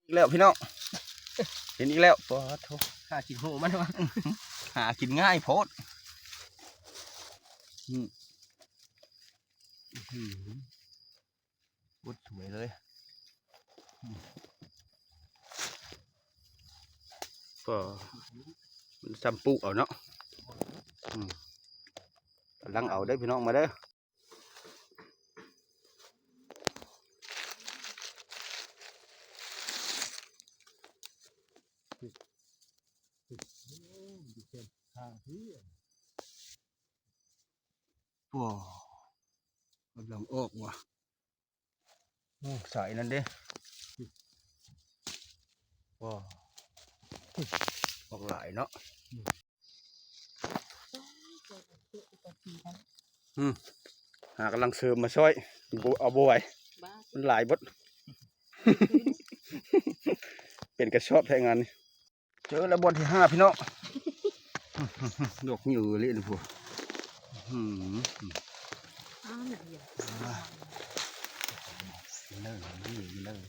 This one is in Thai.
อีกแล้วพี่น้องเห็นอีกแล้วปอโถ หากินหูมันวะ หากินง่ายโพดบดสวยเลยก็มันซ้ำปุเอาเนาะกำลังเอาได้พี่น้องมาเด้อว้าวกำลังออกว่ะโอ้สายนั่นเด้ว้าวออกหลายเนาะหากำลังเสริมมาช่วยเอาบ่ไหวมันหลายบด เป็นกระชอบแทงงานเจอแล้วบอลที่5พี่น้อง ดอกอยู่เลยนะพวกเลยนี่เลย